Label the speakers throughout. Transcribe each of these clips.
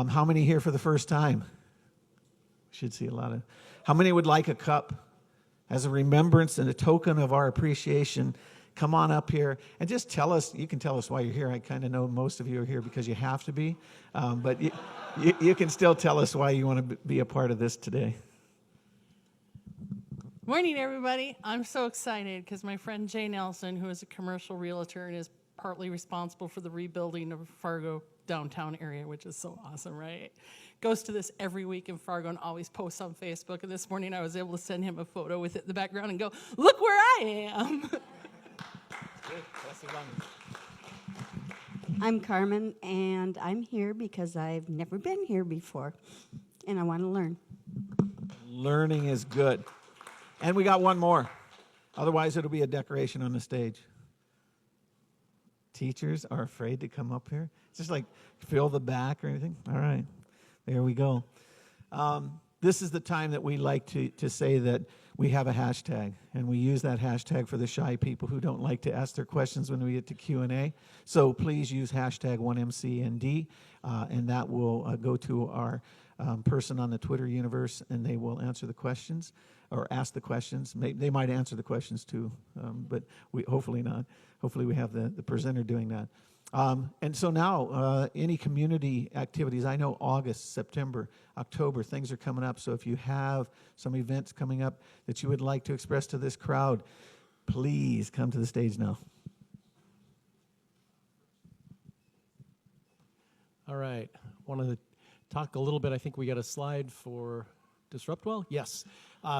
Speaker 1: How many here for the first time? Should see a lot of. How many would like a cup as a remembrance and a token of our appreciation? Come on up here and just tell us. You can tell us why you're here. I kind of know most of you are here because you have to be, but you can still tell us why you want to be a part of this today.
Speaker 2: Morning, everybody. I'm so excited because my friend Jay Nelson, who is a commercial realtor and is partly responsible for the rebuilding of Fargo downtown area, which is so awesome, right? Goes to this every week in Fargo and always posts on Facebook. And this morning I was able to send him a photo with it in the background and go, look where I am.
Speaker 3: I'm Carmen, and I'm here because I've never been here before, and I want to learn.
Speaker 1: Learning is good. And we got one more. Otherwise, it'll be a decoration on the stage. Teachers are afraid to come up here. Just like fill the back or anything. All right, there we go. This is the time that we like to say that we have a hashtag, and we use that hashtag for the shy people who don't like to ask their questions when we get to Q&A. So please use hashtag 1MCND, and that will go to our person on the Twitter universe, and they will answer the questions or ask the questions. They might answer the questions too, but hopefully not. Hopefully we have the presenter doing that. And so now, any community activities, I know August, September, October, things are coming up. So if you have some events coming up that you would like to express to this crowd, please come to the stage now.
Speaker 4: All right. Want to talk a little bit. I think we got a slide for DisruptWell. Yes.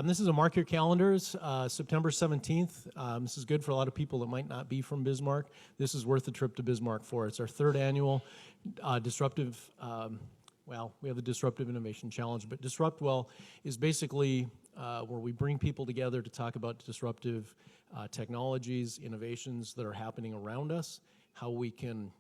Speaker 4: This is a mark your calendars, September 17th. This is good for a lot of people that might not be from Bismarck. This is worth the trip to Bismarck for. It's our third annual disruptive, we have the Disruptive Innovation Challenge, but DisruptWell is basically where we bring people together to talk about disruptive technologies, innovations that are happening around us, how we can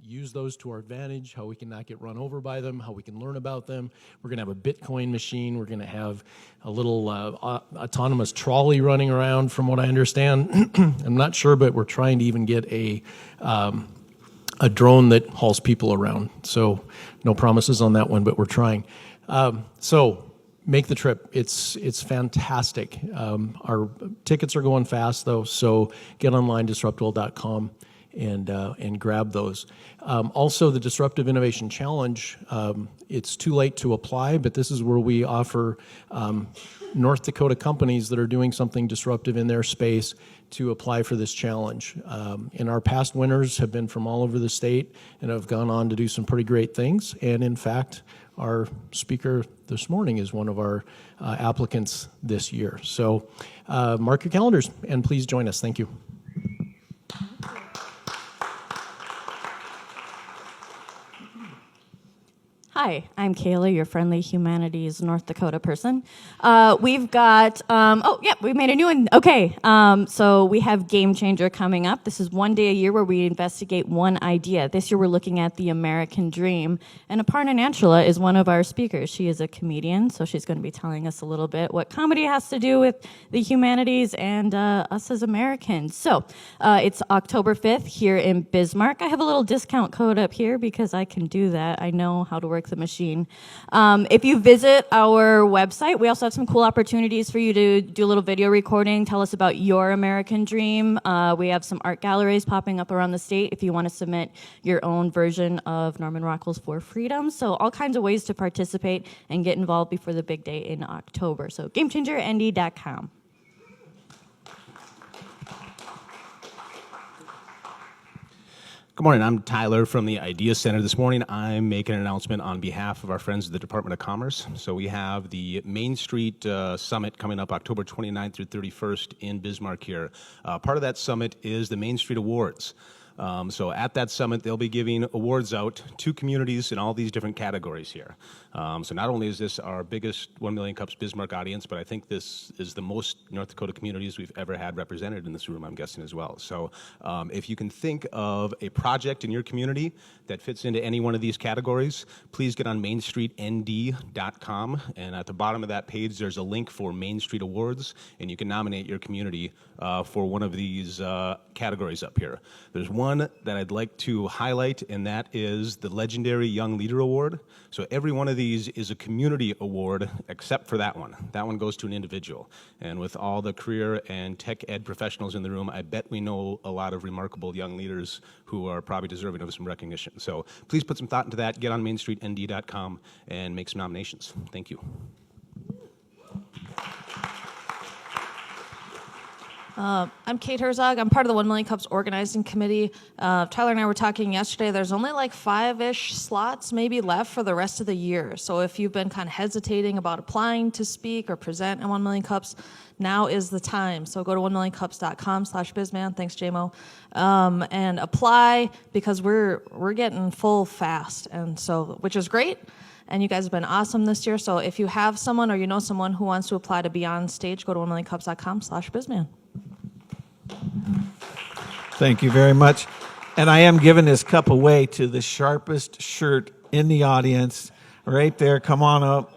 Speaker 4: use those to our advantage, how we can not get run over by them, how we can learn about them. We're going to have a Bitcoin machine. We're going to have a little autonomous trolley running around, from what I understand. I'm not sure, but we're trying to even get a drone that hauls people around. So no promises on that one, but we're trying. So make the trip. It's fantastic. Our tickets are going fast, though, so get online, disruptwell.com. And grab those. Also, the Disruptive Innovation Challenge, it's too late to apply, but this is where we offer North Dakota companies that are doing something disruptive in their space to apply for this challenge. And our past winners have been from all over the state and have gone on to do some pretty great things. And in fact, our speaker this morning is one of our applicants this year. So mark your calendars and please join us. Thank you.
Speaker 5: Hi, I'm Kayla, your friendly humanities North Dakota person. We've got, we made a new one. Okay, so we have Game Changer coming up. This is one day a year where we investigate one idea. This year we're looking at the American dream, and Aparna Nanchula is one of our speakers. She is a comedian, so she's going to be telling us a little bit what comedy has to do with the humanities and us as Americans. So it's October 5th here in Bismarck. I have a little discount code up here because I can do that. I know how to work the machine. If you visit our website, we also have some cool opportunities for you to do a little video recording, tell us about your American dream. We have some art galleries popping up around the state if you want to submit your own version of Norman Rockwell's For Freedom. So all kinds of ways to participate and get involved before the big day in October. So GameChangerND.com.
Speaker 6: Good morning, I'm Tyler from the Idea Center. This morning I'm making an announcement on behalf of our friends at the Department of Commerce. So we have the Main Street Summit coming up October 29th through 31st in Bismarck here. Part of that summit is the Main Street Awards. So at that summit, they'll be giving awards out to communities in all these different categories here. So not only is this our biggest 1 Million Cups Bismarck audience, but I think this is the most North Dakota communities we've ever had represented in this room, I'm guessing as well. So if you can think of a project in your community that fits into any one of these categories, please get on mainstreetnd.com. And at the bottom of that page, there's a link for Main Street Awards, and you can nominate your community for one of these categories up here. There's one one that I'd like to highlight, and that is the Legendary Young Leader Award. So every one of these is a community award, except for that one. That one goes to an individual. And with all the career and tech ed professionals in the room, I bet we know a lot of remarkable young leaders who are probably deserving of some recognition. So please put some thought into that. Get on mainstreetnd.com and make some nominations. Thank you.
Speaker 7: I'm Kate Herzog. I'm part of the 1 Million Cups organizing committee. Tyler and I were talking yesterday. There's only like 5-ish slots maybe left for the rest of the year. So if you've been kind of hesitating about applying to speak or present in 1 Million Cups, now is the time. So go to 1millioncups.com/bizman. Thanks, JMO. And apply because we're getting full fast, and so which is great. And you guys have been awesome this year. So if you have someone or you know someone who wants to apply to be on stage, go to 1millioncups.com/bizman.
Speaker 1: Thank you very much. And I am giving this cup away to the sharpest shirt in the audience. Right there. Come on up.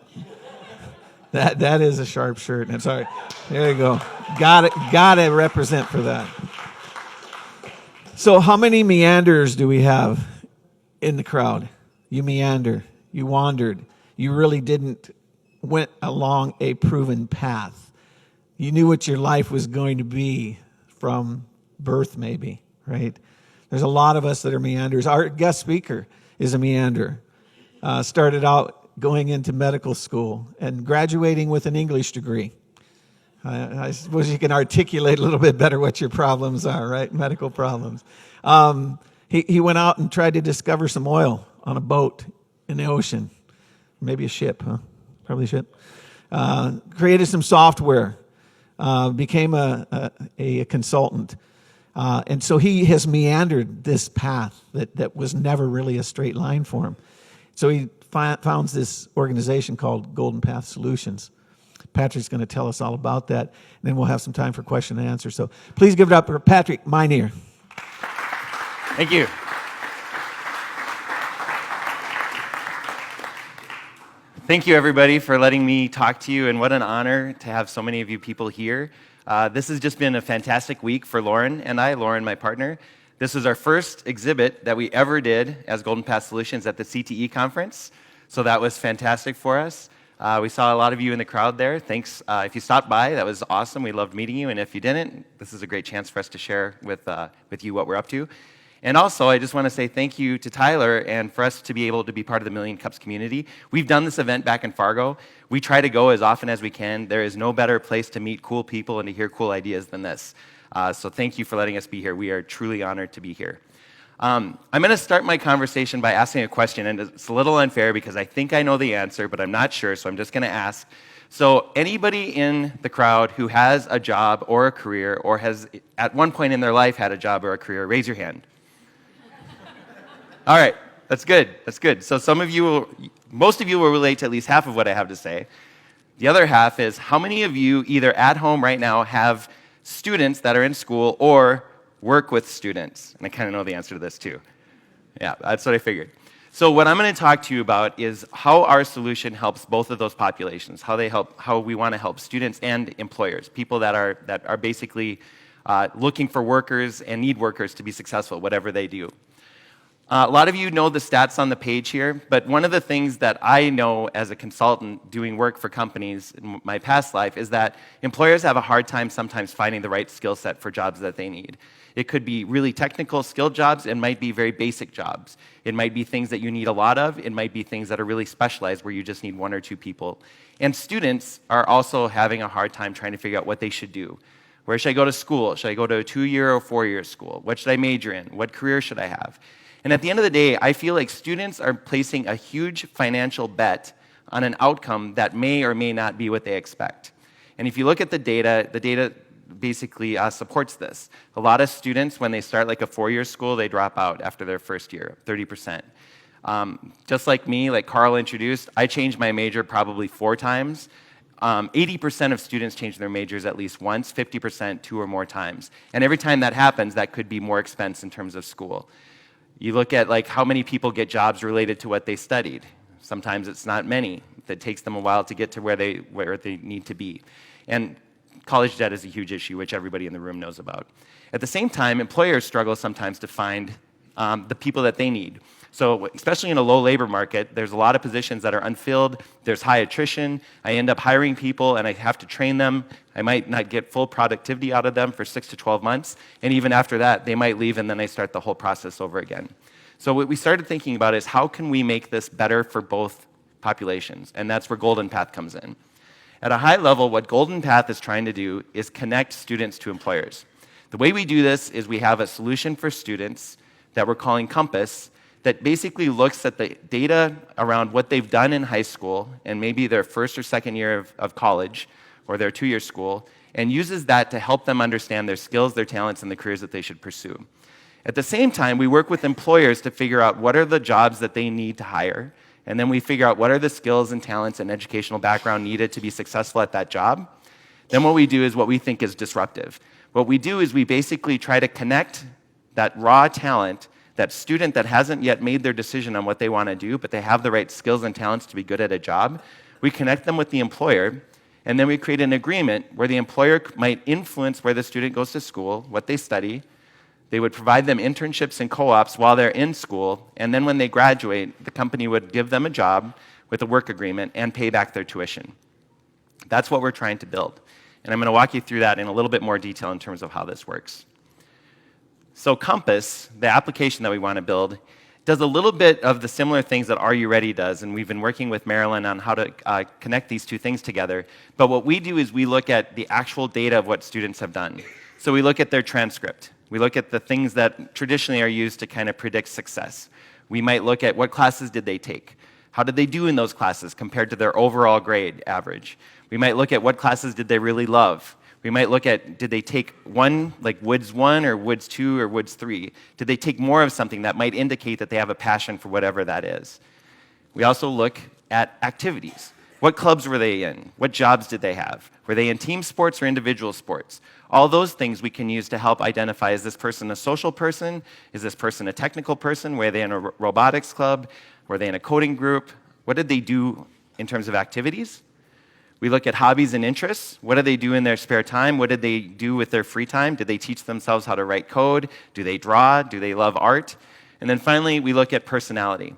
Speaker 1: That is a sharp shirt. And sorry. There you go. Gotta represent for that. So how many meanders do we have in the crowd? You meander. You wandered. You really didn't went along a proven path. You knew what your life was going to be from birth, maybe, right? There's a lot of us that are meanders. Our guest speaker is a meander. Started out going into medical school and graduating with an English degree. I suppose you can articulate a little bit better what your problems are, right? Medical problems. He went out and tried to discover some oil on a boat in the ocean. Maybe a ship, huh? Probably a ship. Created some software. Became a consultant. And so he has meandered this path that was never really a straight line for him. So he founds this organization called Golden Path Solutions. Patrick's going to tell us all about that, and then we'll have some time for question and answer. So please give it up for Patrick Minear.
Speaker 8: Thank you. Thank you, everybody, for letting me talk to you, and what an honor to have so many of you people here. This has just been a fantastic week for Lauren and I, Lauren, my partner. This is our first exhibit that we ever did as Golden Path Solutions at the CTE conference, so that was fantastic for us. We saw a lot of you in the crowd there. Thanks. If you stopped by, that was awesome. We loved meeting you, and if you didn't, this is a great chance for us to share with you what we're up to. And also, I just want to say thank you to Tyler and for us to be able to be part of the Million Cups community. We've done this event back in Fargo. We try to go as often as we can. There is no better place to meet cool people and to hear cool ideas than this. So thank you for letting us be here. We are truly honored to be here. I'm going to start my conversation by asking a question, and it's a little unfair because I think I know the answer, but I'm not sure, so I'm just going to ask. So anybody in the crowd who has a job or a career or has at one point in their life had a job or a career, raise your hand. All right, that's good. That's good. So most of you will relate to at least half of what I have to say. The other half is how many of you either at home right now have students that are in school or work with students? And I kind of know the answer to this too. Yeah, that's what I figured. So what I'm going to talk to you about is how our solution helps both of those populations, how we want to help students and employers, people that are basically looking for workers and need workers to be successful, whatever they do. A lot of you know the stats on the page here, but one of the things that I know as a consultant doing work for companies in my past life is that employers have a hard time sometimes finding the right skill set for jobs that they need. It could be really technical skilled jobs, it might be very basic jobs. It might be things that you need a lot of, it might be things that are really specialized where you just need 1 or 2 people. And students are also having a hard time trying to figure out what they should do. Where should I go to school? Should I go to a 2-year or 4-year school? What should I major in? What career should I have? And at the end of the day, I feel like students are placing a huge financial bet on an outcome that may or may not be what they expect. And if you look at the data basically supports this. A lot of students, when they start like a 4-year school, they drop out after their first year, 30%. Just like me, like Carl introduced, I changed my major probably 4 times. 80% of students change their majors at least once, 50% 2 or more times. And every time that happens, that could be more expense in terms of school. You look at like how many people get jobs related to what they studied. Sometimes it's not many. It takes them a while to get to where they need to be. And college debt is a huge issue, which everybody in the room knows about. At the same time, employers struggle sometimes to find the people that they need. So especially in a low labor market, there's a lot of positions that are unfilled. There's high attrition. I end up hiring people and I have to train them. I might not get full productivity out of them for 6 to 12 months. And even after that, they might leave and then I start the whole process over again. So what we started thinking about is how can we make this better for both populations? And that's where Golden Path comes in. At a high level, what Golden Path is trying to do is connect students to employers. The way we do this is we have a solution for students that we're calling Compass that basically looks at the data around what they've done in high school and maybe their first or second year of college or their 2-year school and uses that to help them understand their skills, their talents, and the careers that they should pursue. At the same time, we work with employers to figure out what are the jobs that they need to hire, and then we figure out what are the skills and talents and educational background needed to be successful at that job. Then what we do is what we think is disruptive. What we do is we basically try to connect that raw talent, that student that hasn't yet made their decision on what they want to do, but they have the right skills and talents to be good at a job. We connect them with the employer, and then we create an agreement where the employer might influence where the student goes to school, what they study. They would provide them internships and co-ops while they're in school, and then when they graduate, the company would give them a job with a work agreement and pay back their tuition. That's what we're trying to build. And I'm going to walk you through that in a little bit more detail in terms of how this works. So Compass, the application that we want to build, does a little bit of the similar things that Are You Ready does, and we've been working with Marilyn on how to connect these two things together. But what we do is we look at the actual data of what students have done. So we look at their transcript. We look at the things that traditionally are used to kind of predict success. We might look at what classes did they take. How did they do in those classes compared to their overall grade average? We might look at what classes did they really love. We might look at, did they take one, like Woods 1 or Woods 2 or Woods 3? Did they take more of something that might indicate that they have a passion for whatever that is? We also look at activities. What clubs were they in? What jobs did they have? Were they in team sports or individual sports? All those things we can use to help identify, is this person a social person? Is this person a technical person? Were they in a robotics club? Were they in a coding group? What did they do in terms of activities? We look at hobbies and interests. What do they do in their spare time? What did they do with their free time? Did they teach themselves how to write code? Do they draw? Do they love art? And then finally, we look at personality.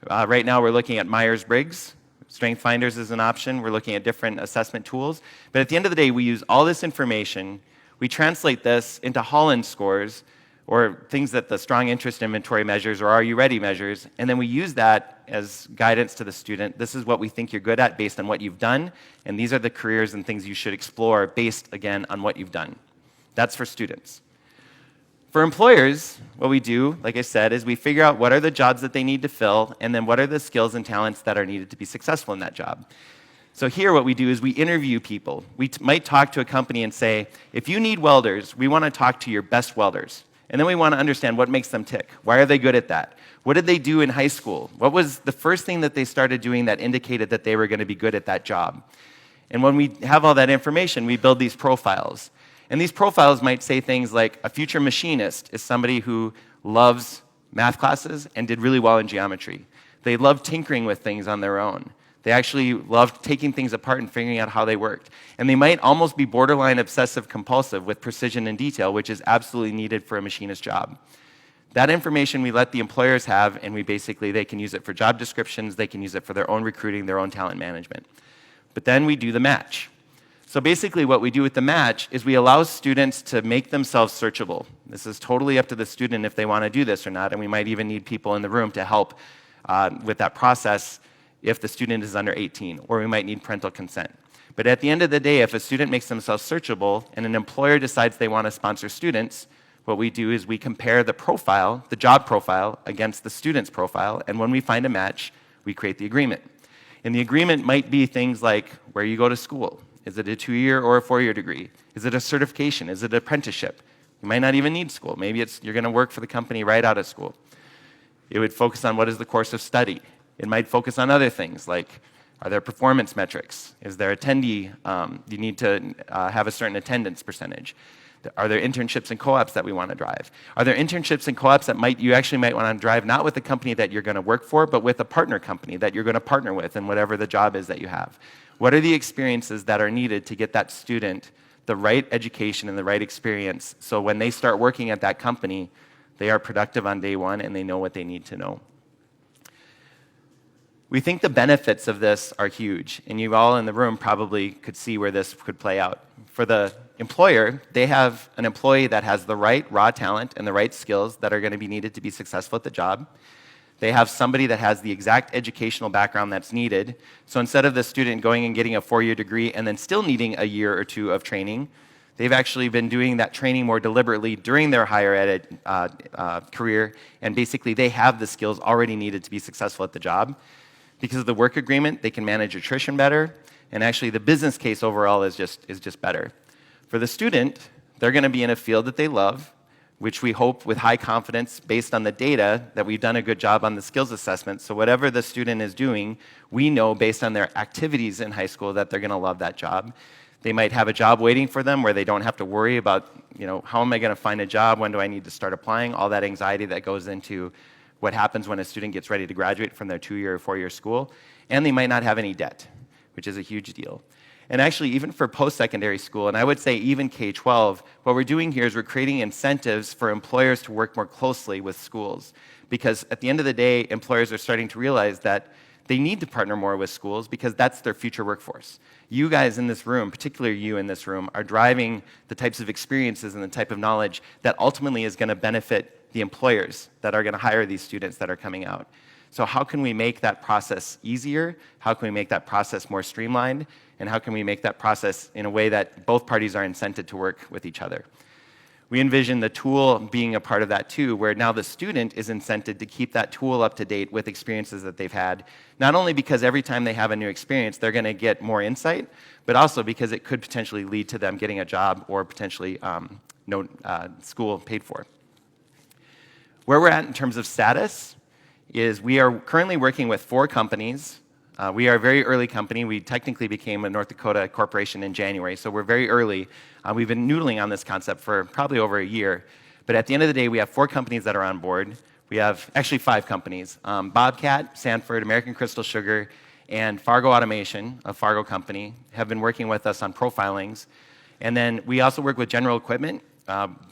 Speaker 8: Right now, we're looking at Myers-Briggs. Strength Finders is an option. We're looking at different assessment tools. But at the end of the day, we use all this information. We translate this into Holland scores, or things that the Strong Interest Inventory measures or Are You Ready measures, and then we use that as guidance to the student. This is what we think you're good at based on what you've done, and these are the careers and things you should explore based, again, on what you've done. That's for students. For employers, what we do, like I said, is we figure out what are the jobs that they need to fill, and then what are the skills and talents that are needed to be successful in that job. So here what we do is we interview people. We might talk to a company and say, if you need welders, we want to talk to your best welders. And then we want to understand what makes them tick. Why are they good at that? What did they do in high school? What was the first thing that they started doing that indicated that they were going to be good at that job? And when we have all that information, we build these profiles. And these profiles might say things like a future machinist is somebody who loves math classes and did really well in geometry. They love tinkering with things on their own. They actually loved taking things apart and figuring out how they worked. And they might almost be borderline obsessive compulsive with precision and detail, which is absolutely needed for a machinist job. That information we let the employers have, and they can use it for job descriptions, they can use it for their own recruiting, their own talent management. But then we do the match. So basically what we do with the match is we allow students to make themselves searchable. This is totally up to the student if they want to do this or not, and we might even need people in the room to help with that process if the student is under 18, or we might need parental consent. But at the end of the day, if a student makes themselves searchable and an employer decides they want to sponsor students, what we do is we compare the profile, the job profile, against the student's profile, and when we find a match, we create the agreement. And the agreement might be things like where you go to school. Is it a 2-year or a 4-year degree? Is it a certification? Is it an apprenticeship? You might not even need school. Maybe you're going to work for the company right out of school. It would focus on what is the course of study. It might focus on other things like, are there performance metrics? Is there attendee? You need to have a certain attendance percentage. Are there internships and co-ops that we want to drive? Are there internships and co-ops that you actually might want to drive not with the company that you're going to work for, but with a partner company that you're going to partner with in whatever the job is that you have? What are the experiences that are needed to get that student the right education and the right experience, so when they start working at that company, they are productive on day one and they know what they need to know. We think the benefits of this are huge, and you all in the room probably could see where this could play out. For the employer, they have an employee that has the right raw talent and the right skills that are going to be needed to be successful at the job. They have somebody that has the exact educational background that's needed. So instead of the student going and getting a 4-year degree and then still needing a year or two of training, they've actually been doing that training more deliberately during their higher ed career, and basically they have the skills already needed to be successful at the job. Because of the work agreement, they can manage attrition better, and actually the business case overall is just better. For the student, they're going to be in a field that they love, which we hope with high confidence based on the data that we've done a good job on the skills assessment. So whatever the student is doing, we know based on their activities in high school that they're going to love that job. They might have a job waiting for them where they don't have to worry about, how am I going to find a job? When do I need to start applying? All that anxiety that goes into what happens when a student gets ready to graduate from their 2-year or 4-year school. And they might not have any debt, which is a huge deal. And actually, even for post-secondary school, and I would say even K-12, what we're doing here is we're creating incentives for employers to work more closely with schools. Because at the end of the day, employers are starting to realize that they need to partner more with schools because that's their future workforce. You guys in this room, particularly you in this room, are driving the types of experiences and the type of knowledge that ultimately is going to benefit the employers that are going to hire these students that are coming out. So how can we make that process easier? How can we make that process more streamlined? And how can we make that process in a way that both parties are incented to work with each other? We envision the tool being a part of that too, where now the student is incented to keep that tool up to date with experiences that they've had, not only because every time they have a new experience, they're going to get more insight, but also because it could potentially lead to them getting a job or potentially school paid for. Where we're at in terms of status is we are currently working with 4 companies. We are a very early company. We technically became a North Dakota corporation in January, so we're very early. We've been noodling on this concept for probably over a year. But at the end of the day, we have 4 companies that are on board. We have actually 5 companies. Bobcat, Sanford, American Crystal Sugar, and Fargo Automation, a Fargo company, have been working with us on profilings. And then we also work with General Equipment.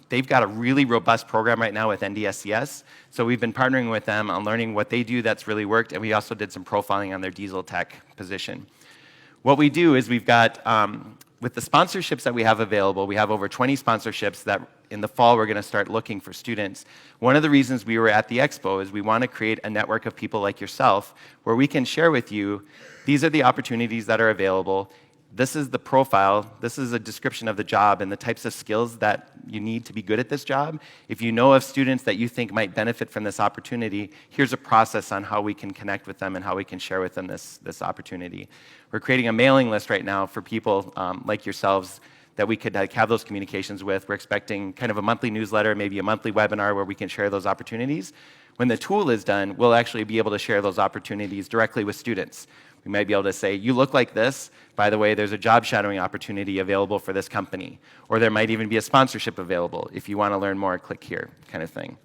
Speaker 8: They've got a really robust program right now with NDSCS, so we've been partnering with them on learning what they do that's really worked, and we also did some profiling on their diesel tech position. What we do is we've got, with the sponsorships that we have available, we have over 20 sponsorships that in the fall we're going to start looking for students. One of the reasons we were at the expo is we want to create a network of people like yourself where we can share with you, these are the opportunities that are available. This is the profile, this is a description of the job and the types of skills that you need to be good at this job. If you know of students that you think might benefit from this opportunity, here's a process on how we can connect with them and how we can share with them this opportunity. We're creating a mailing list right now for people like yourselves that we could have those communications with. We're expecting kind of a monthly newsletter, maybe a monthly webinar where we can share those opportunities. When the tool is done, we'll actually be able to share those opportunities directly with students. We might be able to say, you look like this. By the way, there's a job shadowing opportunity available for this company. Or there might even be a sponsorship available. If you want to learn more, click here, kind of thing.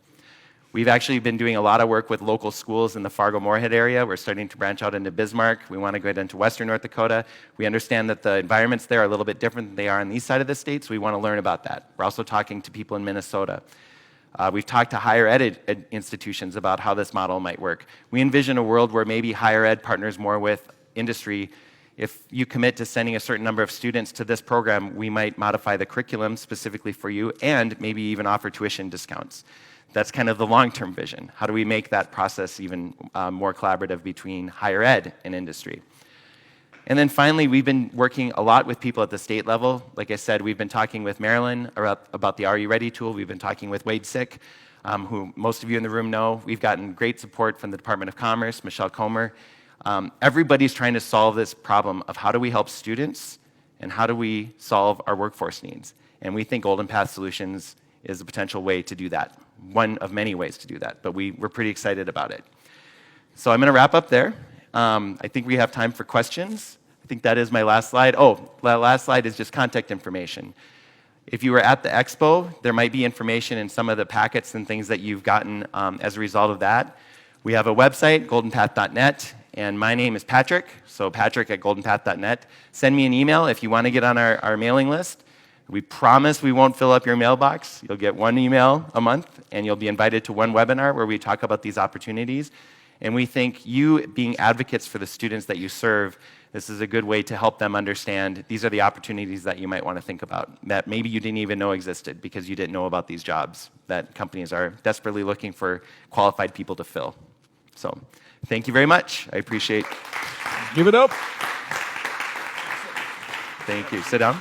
Speaker 8: We've actually been doing a lot of work with local schools in the Fargo-Moorhead area. We're starting to branch out into Bismarck. We want to go into Western North Dakota. We understand that the environments there are a little bit different than they are on the east side of the state, so we want to learn about that. We're also talking to people in Minnesota. We've talked to higher ed institutions about how this model might work. We envision a world where maybe higher ed partners more with industry. If you commit to sending a certain number of students to this program, we might modify the curriculum specifically for you and maybe even offer tuition discounts. That's kind of the long-term vision. How do we make that process even more collaborative between higher ed and industry? And then finally, we've been working a lot with people at the state level. Like I said, we've been talking with Maryland about the Are You Ready tool. We've been talking with Wade Sick, who most of you in the room know. We've gotten great support from the Department of Commerce, Michelle Comer. Everybody's trying to solve this problem of how do we help students and how do we solve our workforce needs. And we think Golden Path Solutions is a potential way to do that. One of many ways to do that, but we're pretty excited about it. So I'm going to wrap up there. I think we have time for questions. I think that is my last slide. Oh, that last slide is just contact information. If you were at the expo, there might be information in some of the packets and things that you've gotten as a result of that. We have a website, goldenpath.net, and my name is Patrick, so Patrick at goldenpath.net. Send me an email if you want to get on our mailing list. We promise we won't fill up your mailbox. You'll get one email a month, and you'll be invited to one webinar where we talk about these opportunities. And we think you being advocates for the students that you serve, this is a good way to help them understand these are the opportunities that you might want to think about, that maybe you didn't even know existed because you didn't know about these jobs that companies are desperately looking for qualified people to fill. So thank you very much. I appreciate.
Speaker 4: Give it up.
Speaker 8: Thank you. Sit down.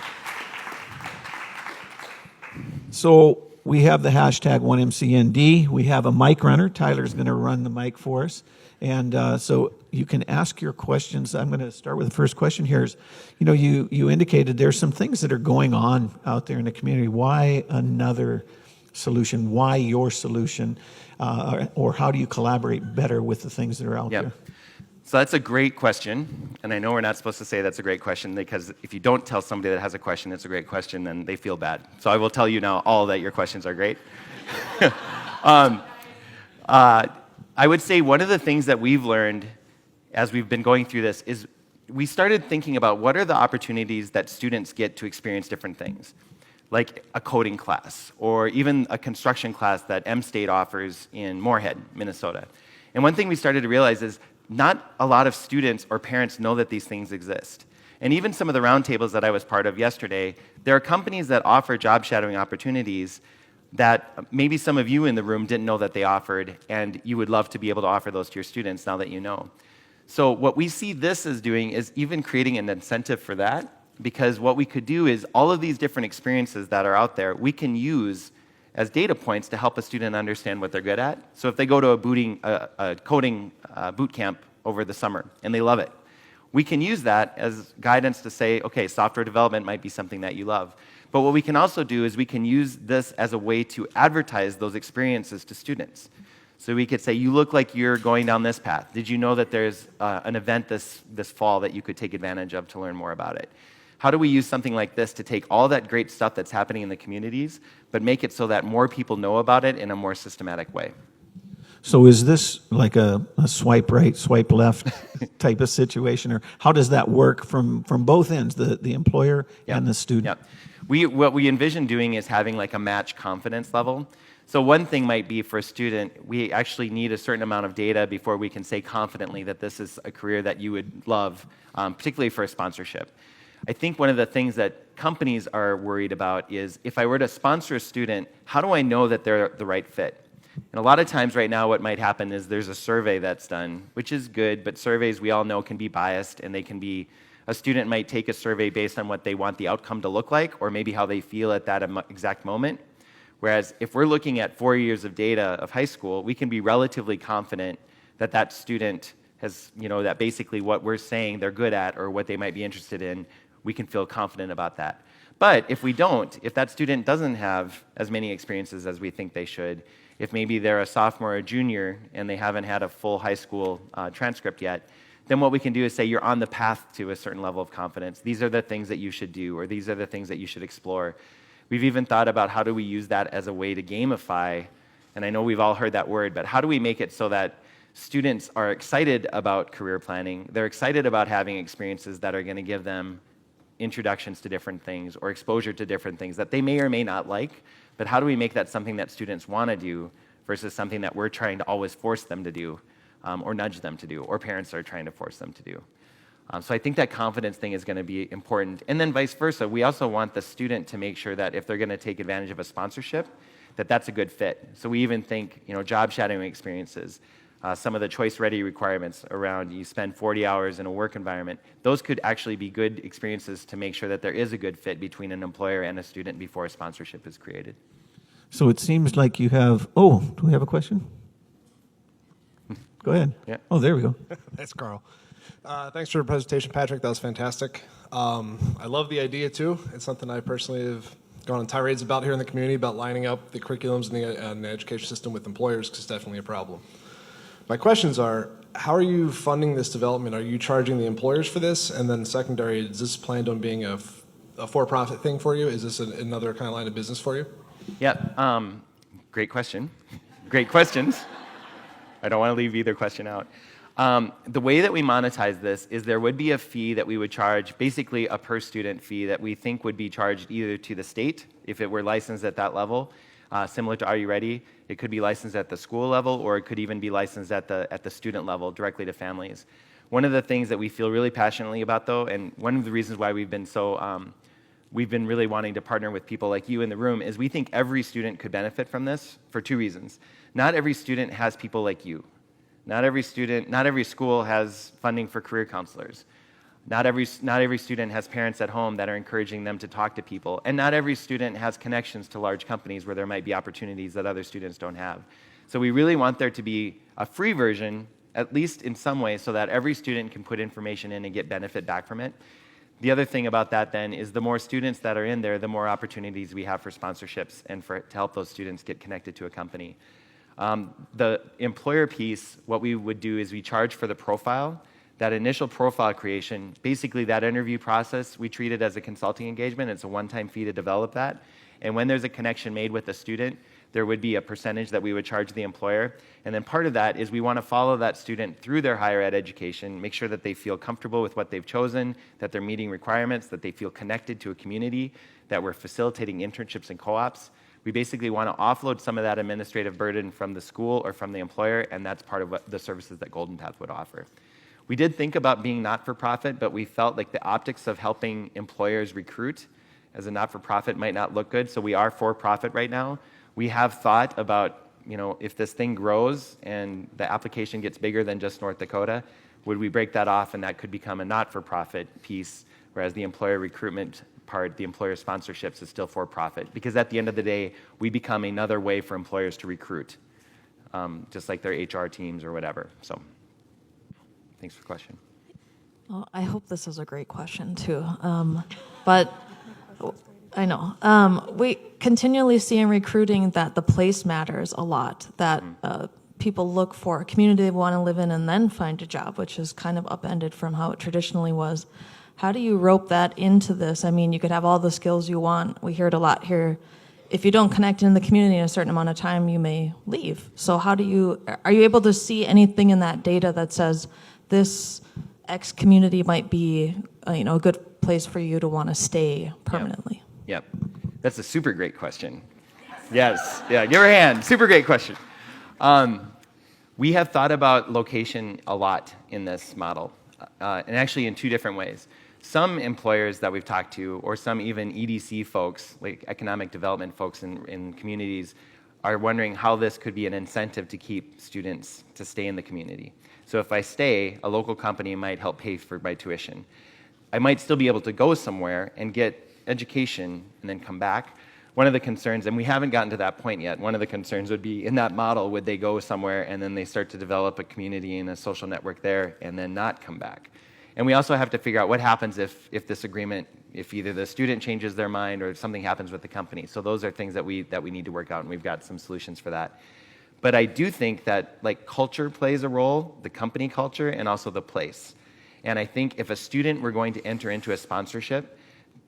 Speaker 1: So we have the hashtag 1MCND. We have a mic runner. Tyler's going to run the mic for us. And so you can ask your questions. I'm going to start with the first question here is, you indicated there's some things that are going on out there in the community. Why another solution? Why your solution? Or how do you collaborate better with the things that are out there?
Speaker 8: So that's a great question, and I know we're not supposed to say that's a great question because if you don't tell somebody that has a question it's a great question, then they feel bad. So I will tell you now all that your questions are great. I would say one of the things that we've learned as we've been going through this is we started thinking about what are the opportunities that students get to experience different things, like a coding class or even a construction class that M-State offers in Moorhead, Minnesota. And one thing we started to realize is not a lot of students or parents know that these things exist. And even some of the roundtables that I was part of yesterday, there are companies that offer job shadowing opportunities that maybe some of you in the room didn't know that they offered, and you would love to be able to offer those to your students now that you know. So what we see this as doing is even creating an incentive for that, because what we could do is all of these different experiences that are out there, we can use as data points to help a student understand what they're good at. So if they go to a coding boot camp over the summer and they love it, we can use that as guidance to say, okay, software development might be something that you love. But what we can also do is we can use this as a way to advertise those experiences to students. So we could say, you look like you're going down this path. Did you know that there's an event this fall that you could take advantage of to learn more about it? How do we use something like this to take all that great stuff that's happening in the communities, but make it so that more people know about it in a more systematic way?
Speaker 1: So is this like a swipe right, swipe left type of situation, or how does that work from both ends, the employer and the student?
Speaker 8: What we envision doing is having like a match confidence level. So one thing might be for a student, we actually need a certain amount of data before we can say confidently that this is a career that you would love, particularly for a sponsorship. I think one of the things that companies are worried about is if I were to sponsor a student, how do I know that they're the right fit? And a lot of times right now what might happen is there's a survey that's done, which is good, but surveys we all know can be biased, and they can be, a student might take a survey based on what they want the outcome to look like or maybe how they feel at that exact moment. Whereas if we're looking at 4 years of data of high school, we can be relatively confident that that student has, that basically what we're saying they're good at or what they might be interested in, we can feel confident about that. But if we don't, if that student doesn't have as many experiences as we think they should, if maybe they're a sophomore or junior and they haven't had a full high school transcript yet, then what we can do is say you're on the path to a certain level of confidence. These are the things that you should do, or these are the things that you should explore. We've even thought about how do we use that as a way to gamify, and I know we've all heard that word, but how do we make it so that students are excited about career planning, they're excited about having experiences that are going to give them introductions to different things or exposure to different things that they may or may not like, but how do we make that something that students want to do versus something that we're trying to always force them to do or nudge them to do, or parents are trying to force them to do. So I think that confidence thing is going to be important. And then vice versa, we also want the student to make sure that if they're going to take advantage of a sponsorship, that that's a good fit. So we even think, job shadowing experiences, some of the choice-ready requirements around you spend 40 hours in a work environment, those could actually be good experiences to make sure that there is a good fit between an employer and a student before a sponsorship is created.
Speaker 1: So it seems like you have, do we have a question? Go ahead.
Speaker 8: Yeah.
Speaker 1: Oh, there we go.
Speaker 9: Thanks, Carl. Thanks for the presentation, Patrick. That was fantastic. I love the idea, too. It's something I personally have gone on tirades about here in the community, about lining up the curriculums in the education system with employers, because it's definitely a problem. My questions are, how are you funding this development? Are you charging the employers for this? And then secondary, is this planned on being a for-profit thing for you? Is this another kind of line of business for you?
Speaker 8: Yeah, great question. Great questions. I don't want to leave either question out. The way that we monetize this is there would be a fee that we would charge, basically a per student fee that we think would be charged either to the state, if it were licensed at that level, similar to Are You Ready? It could be licensed at the school level, or it could even be licensed at the student level directly to families. One of the things that we feel really passionately about, though, and one of the reasons why we've been really wanting to partner with people like you in the room, is we think every student could benefit from this for two reasons. Not every student has people like you. Not every school has funding for career counselors. Not every student has parents at home that are encouraging them to talk to people. And not every student has connections to large companies where there might be opportunities that other students don't have. So we really want there to be a free version, at least in some way, so that every student can put information in and get benefit back from it. The other thing about that then is the more students that are in there, the more opportunities we have for sponsorships and to help those students get connected to a company. The employer piece, what we would do is we charge for the profile. That initial profile creation, basically that interview process, we treat it as a consulting engagement. It's a one-time fee to develop that. And when there's a connection made with a student, there would be a percentage that we would charge the employer. And then part of that is we want to follow that student through their higher ed education, make sure that they feel comfortable with what they've chosen, that they're meeting requirements, that they feel connected to a community, that we're facilitating internships and co-ops. We basically want to offload some of that administrative burden from the school or from the employer, and that's part of what the services that Golden Path would offer. We did think about being not-for-profit, but we felt like the optics of helping employers recruit as a not-for-profit might not look good, so we are for-profit right now. We have thought about, if this thing grows and the application gets bigger than just North Dakota, would we break that off and that could become a not-for-profit piece, whereas the employer recruitment part, the employer sponsorships, is still for-profit. Because at the end of the day, we become another way for employers to recruit, just like their HR teams or whatever. So, thanks for the question.
Speaker 7: Well, I hope this is a great question too. But I know. We continually see in recruiting that the place matters a lot, that people look for a community they want to live in and then find a job, which is kind of upended from how it traditionally was. How do you rope that into this? I mean, you could have all the skills you want. We hear it a lot here. If you don't connect in the community in a certain amount of time, you may leave. So are you able to see anything in that data that says this X community might be a good place for you to want to stay permanently?
Speaker 8: Yep. That's a super great question. Yes. Yeah, give her a hand. Super great question. We have thought about location a lot in this model, and actually in two different ways. Some employers that we've talked to, or some even EDC folks, like economic development folks in communities, are wondering how this could be an incentive to keep students to stay in the community. So if I stay, a local company might help pay for my tuition. I might still be able to go somewhere and get education and then come back. One of the concerns, and we haven't gotten to that point yet, one of the concerns would be in that model, would they go somewhere and then they start to develop a community and a social network there and then not come back? And we also have to figure out what happens if this agreement, if either the student changes their mind or something happens with the company. So those are things that we need to work out, and we've got some solutions for that. But I do think that culture plays a role, the company culture and also the place. And I think if a student were going to enter into a sponsorship,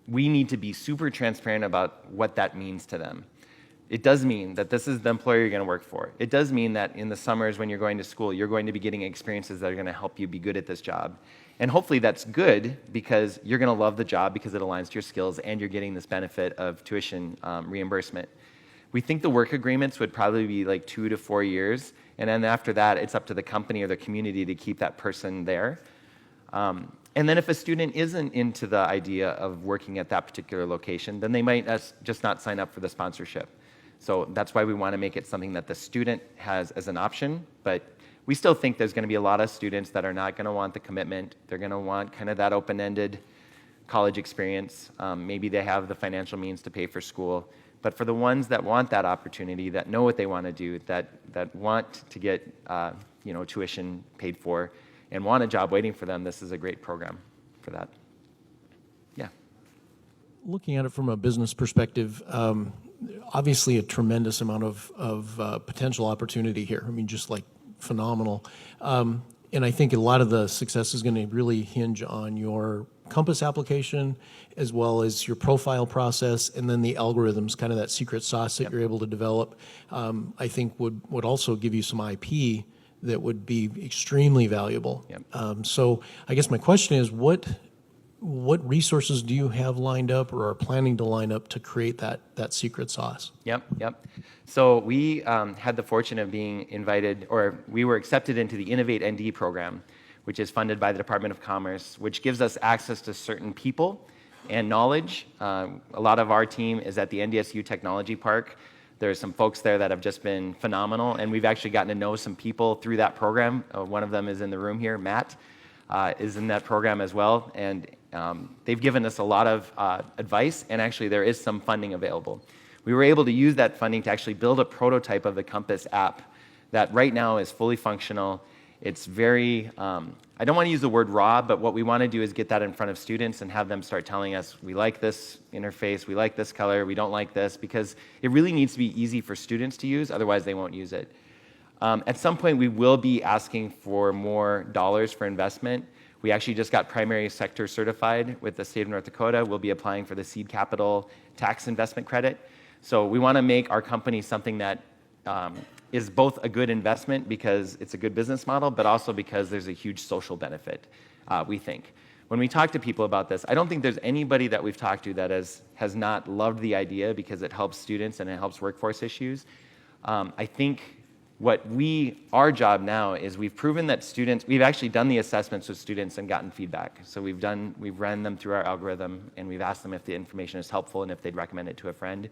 Speaker 8: we need to be super transparent about what that means to them. It does mean that this is the employer you're going to work for. It does mean that in the summers when you're going to school, you're going to be getting experiences that are going to help you be good at this job. And hopefully that's good because you're going to love the job because it aligns to your skills and you're getting this benefit of tuition reimbursement. We think the work agreements would probably be 2 to 4 years. And then after that, it's up to the company or the community to keep that person there. And then if a student isn't into the idea of working at that particular location, then they might just not sign up for the sponsorship. So that's why we want to make it something that the student has as an option. But we still think there's going to be a lot of students that are not going to want the commitment. They're going to want kind of that open-ended college experience. Maybe they have the financial means to pay for school. But for the ones that want that opportunity, that know what they want to do, that want to get tuition paid for, and want a job waiting for them, this is a great program for that. Yeah.
Speaker 4: Looking at it from a business perspective, obviously a tremendous amount of potential opportunity here. I mean, just phenomenal. And I think a lot of the success is going to really hinge on your Compass application, as well as your profile process, and then the algorithms, kind of that secret sauce that you're able to develop, I think would also give you some IP that would be extremely valuable.
Speaker 8: Yep.
Speaker 4: So I guess my question is, what resources do you have lined up or are planning to line up to create that secret sauce?
Speaker 8: Yep. So we had the fortune of being invited, or we were accepted into the Innovate ND program, which is funded by the Department of Commerce, which gives us access to certain people and knowledge. A lot of our team is at the NDSU Technology Park. There's some folks there that have just been phenomenal, and we've actually gotten to know some people through that program. One of them is in the room here, Matt, is in that program as well, and they've given us a lot of advice, and actually there is some funding available. We were able to use that funding to actually build a prototype of the Compass app that right now is fully functional. It's very, I don't want to use the word raw, but what we want to do is get that in front of students and have them start telling us, we like this interface, we like this color, we don't like this, because it really needs to be easy for students to use, otherwise they won't use it. At some point, we will be asking for more dollars for investment. We actually just got primary sector certified with the state of North Dakota. We'll be applying for the seed capital tax investment credit. So we want to make our company something that is both a good investment because it's a good business model, but also because there's a huge social benefit, we think. When we talk to people about this, I don't think there's anybody that we've talked to that has not loved the idea because it helps students and it helps workforce issues. I think our job now is we've proven that students, we've actually done the assessments with students and gotten feedback. So we've ran them through our algorithm and we've asked them if the information is helpful and if they'd recommend it to a friend.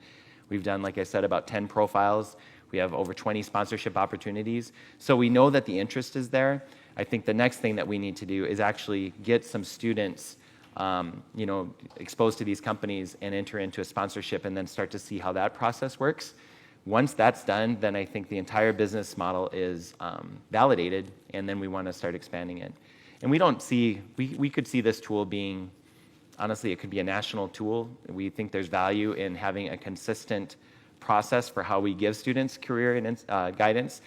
Speaker 8: We've done, like I said, about 10 profiles. We have over 20 sponsorship opportunities. So we know that the interest is there. I think the next thing that we need to do is actually get some students exposed to these companies and enter into a sponsorship and then start to see how that process works. Once that's done, then I think the entire business model is validated, and then we want to start expanding it. And we could see this tool being, honestly, it could be a national tool. We think there's value in having a consistent process for how we give students career and guidance.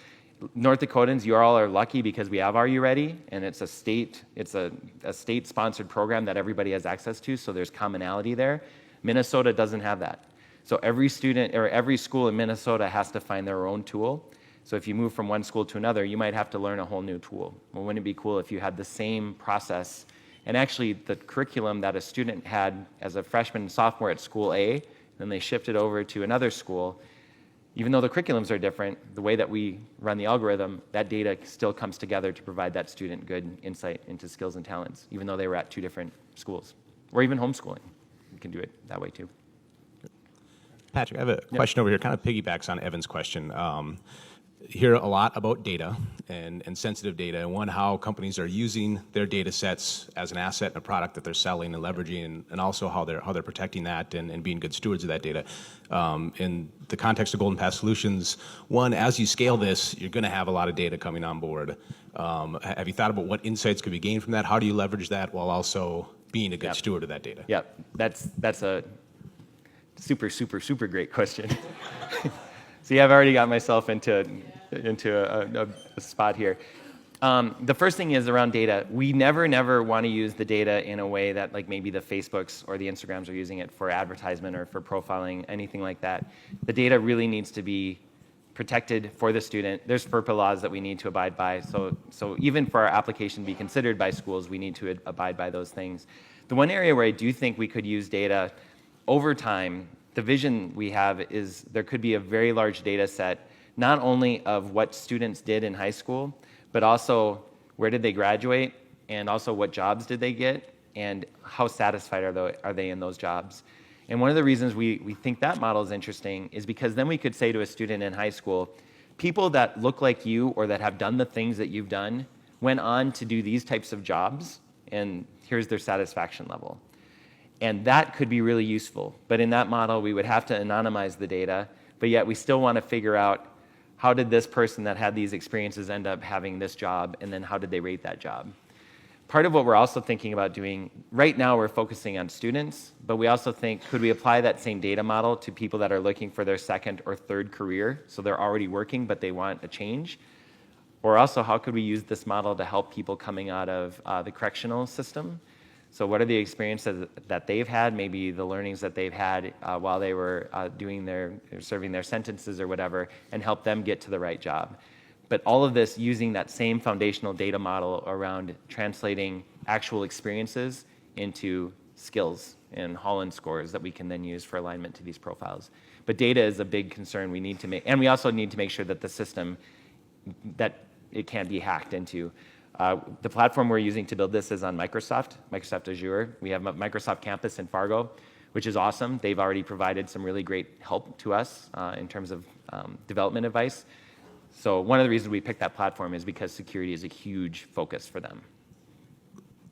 Speaker 8: North Dakotans, you all are lucky because we have Are You Ready? And it's a state-sponsored program that everybody has access to, so there's commonality there. Minnesota doesn't have that. So every student or every school in Minnesota has to find their own tool. So if you move from one school to another, you might have to learn a whole new tool. Well, wouldn't it be cool if you had the same process? And actually, the curriculum that a student had as a freshman and sophomore at school A, then they shifted over to another school, even though the curriculums are different, the way that we run the algorithm, that data still comes together to provide that student good insight into skills and talents, even though they were at two different schools. Or even homeschooling. You can do it that way too.
Speaker 6: Patrick, I have a question over here, kind of piggybacks on Evan's question. Hear a lot about data and sensitive data, and how companies are using their data sets as an asset and a product that they're selling and leveraging, and also how they're protecting that and being good stewards of that data. In the context of Golden Path Solutions, as you scale this, you're going to have a lot of data coming on board. Have you thought about what insights could be gained from that? How do you leverage that while also being a good steward of that data?
Speaker 8: Yeah, that's a super, super, super great question. See, I've already got myself into a spot here. The first thing is around data. We never want to use the data in a way that like maybe the Facebooks or the Instagrams are using it for advertisement or for profiling, anything like that. The data really needs to be protected for the student. There's FERPA laws that we need to abide by. So even for our application to be considered by schools, we need to abide by those things. The one area where I do think we could use data over time, the vision we have is there could be a very large data set, not only of what students did in high school, but also where did they graduate, and also what jobs did they get, and how satisfied are they in those jobs. And one of the reasons we think that model is interesting is because then we could say to a student in high school, people that look like you or that have done the things that you've done went on to do these types of jobs, and here's their satisfaction level. And that could be really useful. But in that model, we would have to anonymize the data, but yet we still want to figure out how did this person that had these experiences end up having this job, and then how did they rate that job? Part of what we're also thinking about doing, right now we're focusing on students, but we also think, could we apply that same data model to people that are looking for their second or third career? So they're already working, but they want a change. Or also, how could we use this model to help people coming out of the correctional system? So what are the experiences that they've had, maybe the learnings that they've had while they were serving their sentences or whatever, and help them get to the right job. But all of this using that same foundational data model around translating actual experiences into skills and Holland scores that we can then use for alignment to these profiles. But data is a big concern we need to make, and we also need to make sure that the system, that it can't be hacked into. The platform we're using to build this is on Microsoft Azure. We have a Microsoft campus in Fargo, which is awesome. They've already provided some really great help to us in terms of development advice. So one of the reasons we picked that platform is because security is a huge focus for them.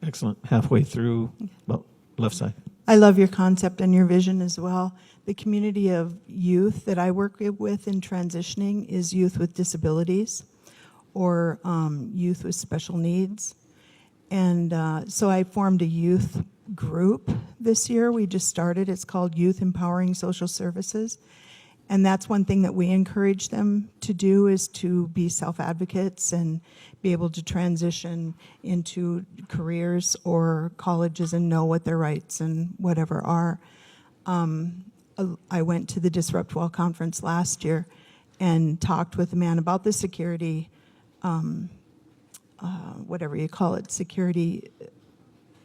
Speaker 1: Excellent. Halfway through, well, left side.
Speaker 10: I love your concept and your vision as well. The community of youth that I work with in transitioning is youth with disabilities or youth with special needs. And so I formed a youth group this year. We just started. It's called Youth Empowering Social Services. And that's one thing that we encourage them to do, is to be self-advocates and be able to transition into careers or colleges and know what their rights and whatever are. I went to the Disrupt Well conference last year and talked with a man about the security, whatever you call it, security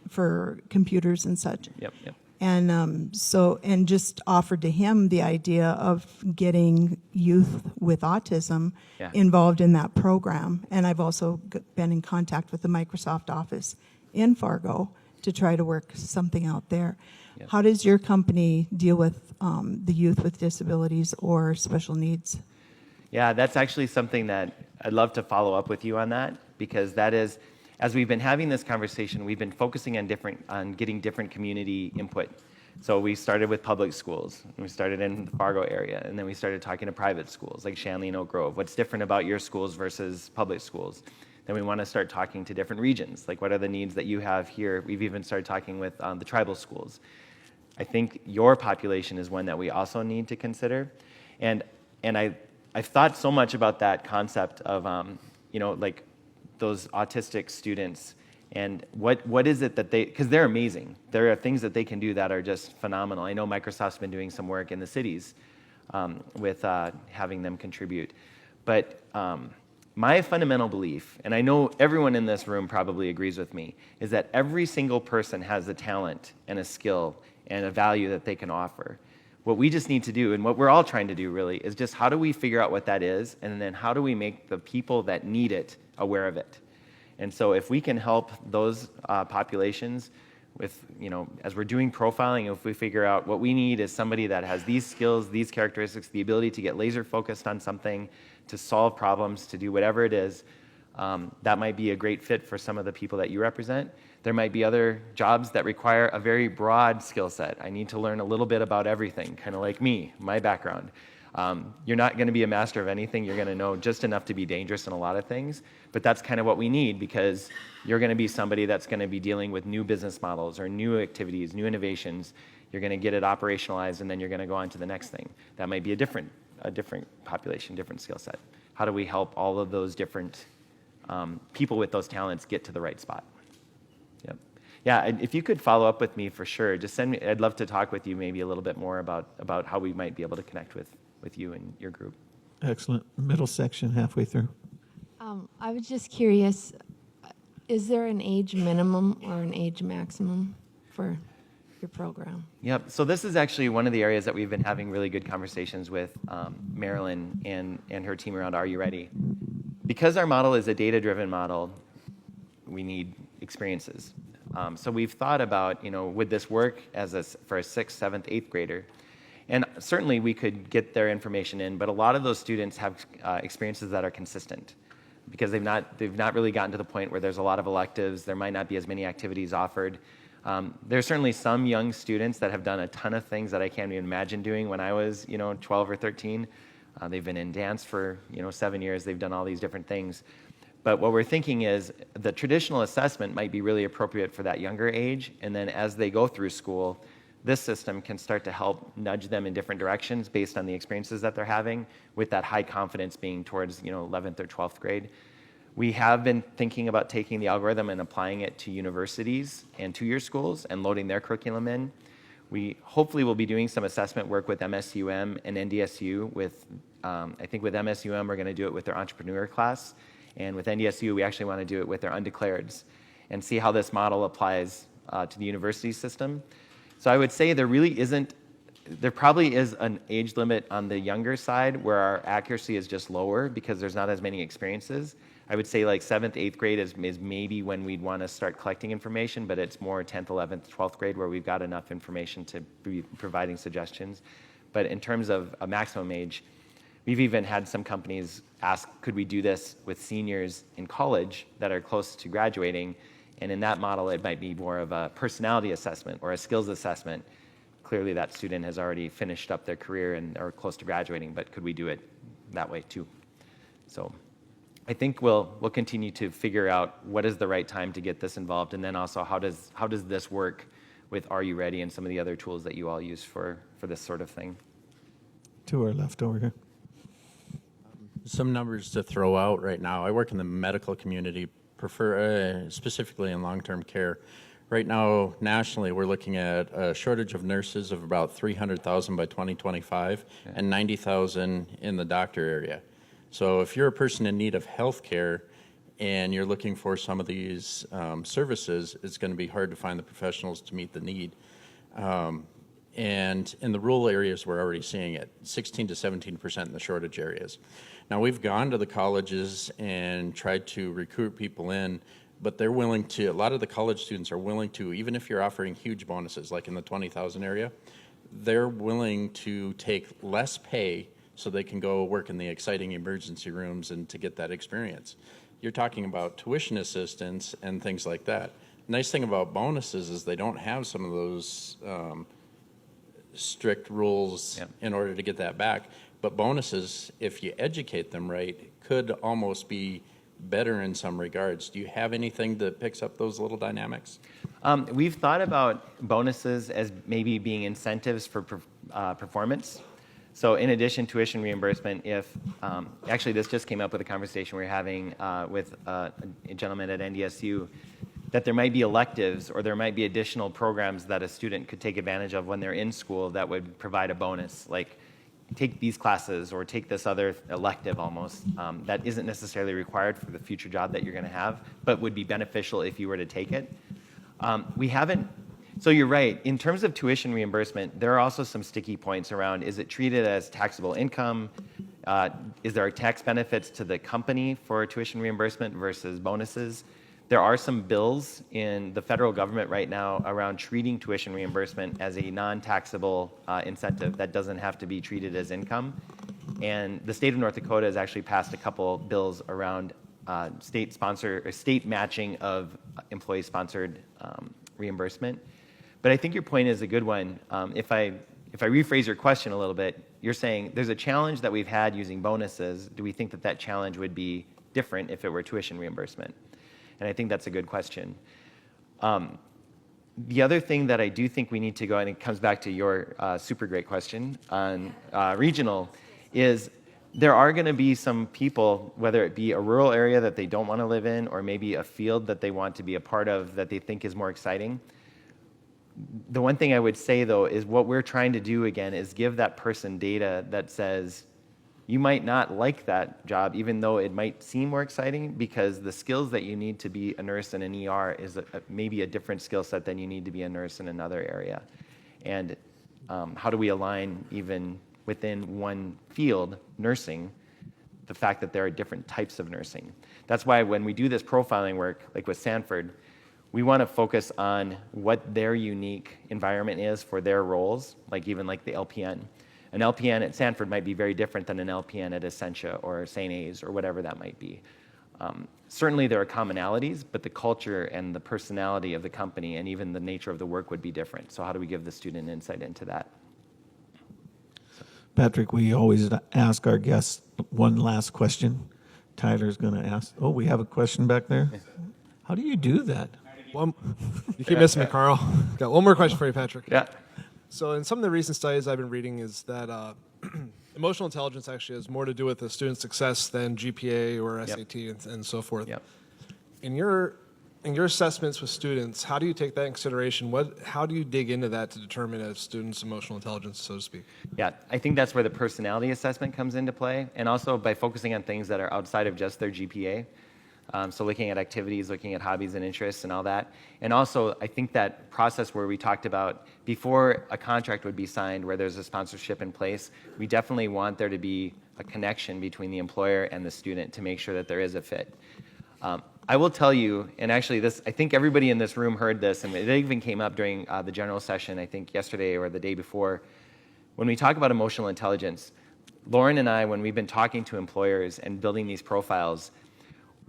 Speaker 10: for computers and such.
Speaker 8: Yep.
Speaker 10: And and just offered to him the idea of getting youth with autism
Speaker 8: Yeah.
Speaker 10: involved in that program. And I've also been in contact with the Microsoft office in Fargo to try to work something out there.
Speaker 8: Yeah.
Speaker 10: How does your company deal with the youth with disabilities or special needs?
Speaker 8: Yeah, that's actually something that I'd love to follow up with you on that, because that is, as we've been having this conversation, we've been focusing on getting different community input. So we started with public schools. We started in the Fargo area, and then we started talking to private schools like Shanley and Oak Grove. What's different about your schools versus public schools? Then we want to start talking to different regions, like what are the needs that you have here? We've even started talking with the tribal schools. I think your population is one that we also need to consider. And I've thought so much about that concept of, like those autistic students and what is it that because they're amazing. There are things that they can do that are just phenomenal. I know Microsoft's been doing some work in the cities with having them contribute. But my fundamental belief, and I know everyone in this room probably agrees with me, is that every single person has a talent and a skill and a value that they can offer. What we just need to do, and what we're all trying to do really, is just how do we figure out what that is, and then how do we make the people that need it aware of it? And so if we can help those populations with, as we're doing profiling, if we figure out what we need is somebody that has these skills, these characteristics, the ability to get laser focused on something, to solve problems, to do whatever it is, that might be a great fit for some of the people that you represent. There might be other jobs that require a very broad skill set. I need to learn a little bit about everything, kind of like me, my background. You're not going to be a master of anything. You're going to know just enough to be dangerous in a lot of things. But that's kind of what we need, because you're going to be somebody that's going to be dealing with new business models or new activities, new innovations. You're going to get it operationalized, and then you're going to go on to the next thing. That might be a different population, different skill set. How do we help all of those different people with those talents get to the right spot? Yep. Yeah, if you could follow up with me for sure, just send me. I'd love to talk with you maybe a little bit more about how we might be able to connect with you and your group.
Speaker 1: Excellent. Middle section, halfway through.
Speaker 11: I was just curious, is there an age minimum or an age maximum for your program?
Speaker 8: Yep. So this is actually one of the areas that we've been having really good conversations with Marilyn and her team around Are You Ready? Because our model is a data-driven model, we need experiences. So we've thought about, would this work for a 6th, 7th, 8th grader? And certainly we could get their information in, but a lot of those students have experiences that are consistent, because they've not really gotten to the point where there's a lot of electives. There might not be as many activities offered. There's certainly some young students that have done a ton of things that I can't even imagine doing when I was 12 or 13. They've been in dance for 7 years. They've done all these different things. But what we're thinking is the traditional assessment might be really appropriate for that younger age, and then as they go through school, this system can start to help nudge them in different directions based on the experiences that they're having, with that high confidence being towards 11th or 12th grade. We have been thinking about taking the algorithm and applying it to universities and two-year schools and loading their curriculum in. We hopefully will be doing some assessment work with MSUM and NDSU. I think with MSUM, we're going to do it with their entrepreneur class. And with NDSU, we actually want to do it with their undeclareds and see how this model applies to the university system. So I would say there probably is an age limit on the younger side where our accuracy is just lower because there's not as many experiences. I would say like 7th, 8th grade is maybe when we'd want to start collecting information, but it's more 10th, 11th, 12th grade where we've got enough information to be providing suggestions. But in terms of a maximum age, we've even had some companies ask, could we do this with seniors in college that are close to graduating? And in that model, it might be more of a personality assessment or a skills assessment. Clearly, that student has already finished up their career and are close to graduating, but could we do it that way too? So I think we'll continue to figure out what is the right time to get this involved, and then also how does this work with Are You Ready and some of the other tools that you all use for this sort of thing.
Speaker 1: To our left over here.
Speaker 12: Some numbers to throw out right now. I work in the medical community, specifically in long-term care. Right now, nationally, we're looking at a shortage of nurses of about 300,000 by 2025 and 90,000 in the doctor area. So if you're a person in need of health care and you're looking for some of these services, it's going to be hard to find the professionals to meet the need. And in the rural areas, we're already seeing it, 16 to 17% in the shortage areas. Now, we've gone to the colleges and tried to recruit people in, but they're willing to, a lot of the college students are willing to, even if you're offering huge bonuses, like in the 20,000 area, they're willing to take less pay so they can go work in the exciting emergency rooms and to get that experience. You're talking about tuition assistance and things like that. Nice thing about bonuses is they don't have some of those strict rules in order to get that back. But bonuses, if you educate them right, could almost be better in some regards. Do you have anything that picks up those little dynamics?
Speaker 8: We've thought about bonuses as maybe being incentives for performance. So in addition to tuition reimbursement, actually this just came up with a conversation we were having with a gentleman at NDSU, that there might be electives or there might be additional programs that a student could take advantage of when they're in school that would provide a bonus, like take these classes or take this other elective almost, that isn't necessarily required for the future job that you're going to have, but would be beneficial if you were to take it. We haven't. So you're right. In terms of tuition reimbursement, there are also some sticky points around, is it treated as taxable income? Is there tax benefits to the company for tuition reimbursement versus bonuses? There are some bills in the federal government right now around treating tuition reimbursement as a non-taxable incentive that doesn't have to be treated as income. And the state of North Dakota has actually passed a couple bills around state matching of employee-sponsored reimbursement. But I think your point is a good one. If I rephrase your question a little bit, you're saying there's a challenge that we've had using bonuses. Do we think that that challenge would be different if it were tuition reimbursement? And I think that's a good question. The other thing that I do think we need to go, and it comes back to your super great question on regional, is there are going to be some people, whether it be a rural area that they don't want to live in or maybe a field that they want to be a part of that they think is more exciting. The one thing I would say, though, is what we're trying to do, again, is give that person data that says, you might not like that job, even though it might seem more exciting, because the skills that you need to be a nurse in an ER is maybe a different skill set than you need to be a nurse in another area. And how do we align, even within one field, nursing, the fact that there are different types of nursing? That's why when we do this profiling work, like with Sanford, we want to focus on what their unique environment is for their roles, like even like the LPN. An LPN at Sanford might be very different than an LPN at Essentia or St. A's or whatever that might be. Certainly there are commonalities, but the culture and the personality of the company and even the nature of the work would be different. So how do we give the student insight into that?
Speaker 1: Patrick, we always ask our guests one last question. Tyler's going to ask. Oh, we have a question back there. How do you do that?
Speaker 9: Well, you keep missing me, Carl. Got one more question for you, Patrick.
Speaker 8: Yeah.
Speaker 9: So in some of the recent studies I've been reading is that emotional intelligence actually has more to do with the student's success than GPA or SAT and so forth.
Speaker 8: Yep.
Speaker 9: In your in your assessments with students, how do you take that in consideration? How do you dig into that to determine a student's emotional intelligence, so to speak?
Speaker 8: Yeah, I think that's where the personality assessment comes into play, and also by focusing on things that are outside of just their GPA. So looking at activities, looking at hobbies and interests and all that. And also, I think that process where we talked about before a contract would be signed where there's a sponsorship in place, we definitely want there to be a connection between the employer and the student to make sure that there is a fit. I will tell you, and actually this, I think everybody in this room heard this, and it even came up during the general session, I think yesterday or the day before. When we talk about emotional intelligence, Lauren and I, when we've been talking to employers and building these profiles,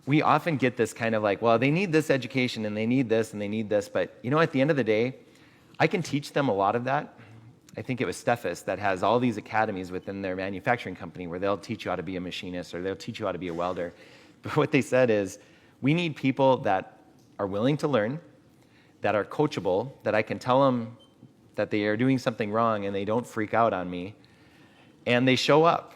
Speaker 8: we often get this kind of like, well, they need this education and they need this and they need this, but you know, at the end of the day, I can teach them a lot of that. I think it was Steffes that has all these academies within their manufacturing company where they'll teach you how to be a machinist or they'll teach you how to be a welder. But what they said is, we need people that are willing to learn, that are coachable, that I can tell them that they are doing something wrong and they don't freak out on me, and they show up,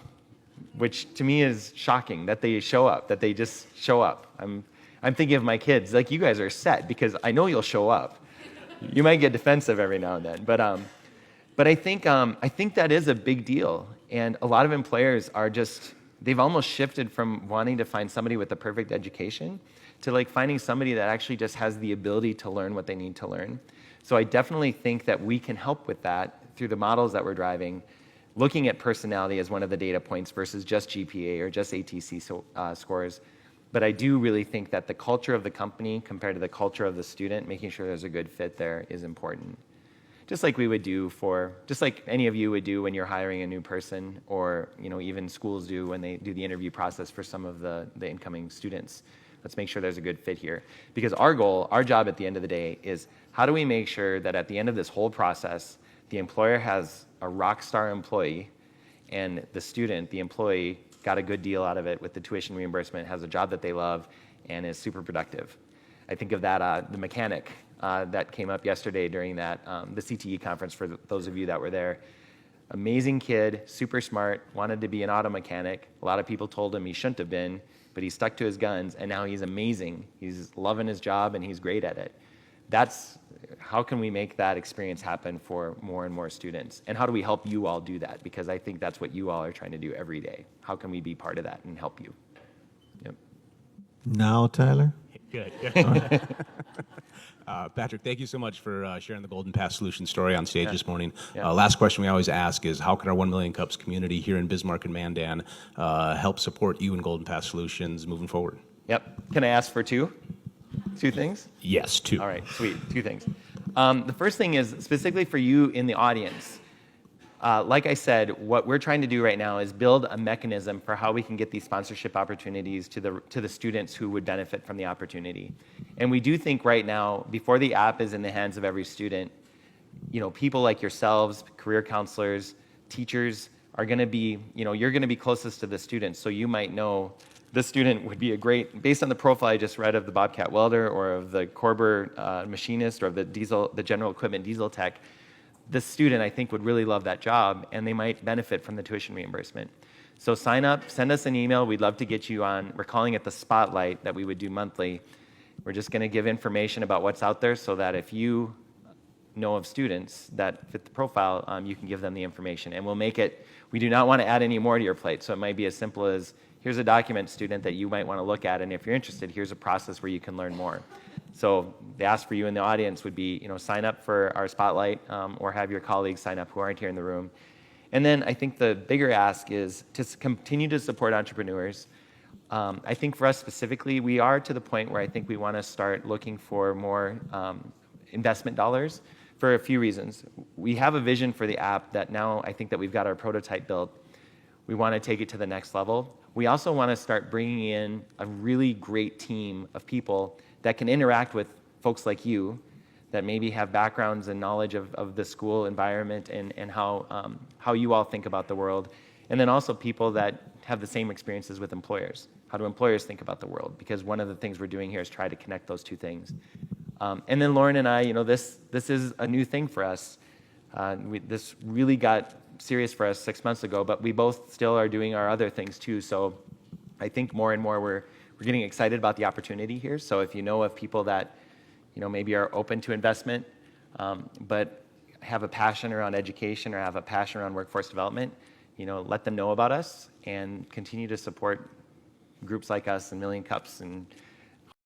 Speaker 8: which to me is shocking that they show up, that they just show up. I'm thinking of my kids, like you guys are set because I know you'll show up. You might get defensive every now and then, but I think that is a big deal, and a lot of employers are just, they've almost shifted from wanting to find somebody with the perfect education to like finding somebody that actually just has the ability to learn what they need to learn. So I definitely think that we can help with that through the models that we're driving, looking at personality as one of the data points versus just GPA or just ATC scores. But I do really think that the culture of the company compared to the culture of the student, making sure there's a good fit there is important. Just like we would do just like any of you would do when you're hiring a new person, or even schools do when they do the interview process for some of the incoming students. Let's make sure there's a good fit here. Because our goal, our job at the end of the day is how do we make sure that at the end of this whole process, the employer has a rock star employee and the student, the employee, got a good deal out of it with the tuition reimbursement, has a job that they love, and is super productive. I think of that, the mechanic that came up yesterday during that, the CTE conference for those of you that were there. Amazing kid, super smart, wanted to be an auto mechanic. A lot of people told him he shouldn't have been, but he stuck to his guns, and now he's amazing. He's loving his job, and he's great at it. That's, how can we make that experience happen for more and more students? And how do we help you all do that? Because I think that's what you all are trying to do every day. How can we be part of that and help you? Yep.
Speaker 1: Now, Tyler?
Speaker 6: Good. Patrick, thank you so much for sharing the Golden Pass Solutions story on stage this morning. Last question we always ask is, how can our 1 Million Cups community here in Bismarck and Mandan help support you and Golden Pass Solutions moving forward?
Speaker 8: Yep. Can I ask for two things?
Speaker 6: Yes, 2.
Speaker 8: All right, sweet. 2 things. The first thing is specifically for you in the audience. Like I said, what we're trying to do right now is build a mechanism for how we can get these sponsorship opportunities to the students who would benefit from the opportunity. And we do think right now, before the app is in the hands of every student, people like yourselves, career counselors, teachers are going to be, you're going to be closest to the students. So you might know this student would be a great, based on the profile I just read of the Bobcat welder or of the Korber machinist or of the general equipment diesel tech, this student, I think, would really love that job, and they might benefit from the tuition reimbursement. So sign up, send us an email. We'd love to get you on. We're calling it the Spotlight that we would do monthly. We're just going to give information about what's out there so that if you know of students that fit the profile, you can give them the information. And we'll make it, we do not want to add any more to your plate. So it might be as simple as, here's a document, student, that you might want to look at, and if you're interested, here's a process where you can learn more. So the ask for you in the audience would be, sign up for our Spotlight or have your colleagues sign up who aren't here in the room. And then I think the bigger ask is to continue to support entrepreneurs. I think for us specifically, we are to the point where I think we want to start looking for more investment dollars for a few reasons. We have a vision for the app that now I think that we've got our prototype built. We want to take it to the next level. We also want to start bringing in a really great team of people that can interact with folks like you that maybe have backgrounds and knowledge of the school environment and how you all think about the world. And then also people that have the same experiences with employers. How do employers think about the world? Because one of the things we're doing here is try to connect those two things. And then Lauren and I, this is a new thing for us. This really got serious for us 6 months ago, but we both still are doing our other things too. So I think more and more we're we're getting excited about the opportunity here. So if you know of people that, maybe are open to investment, but have a passion around education or have a passion around workforce development, let them know about us and continue to support groups like us and Million Cups and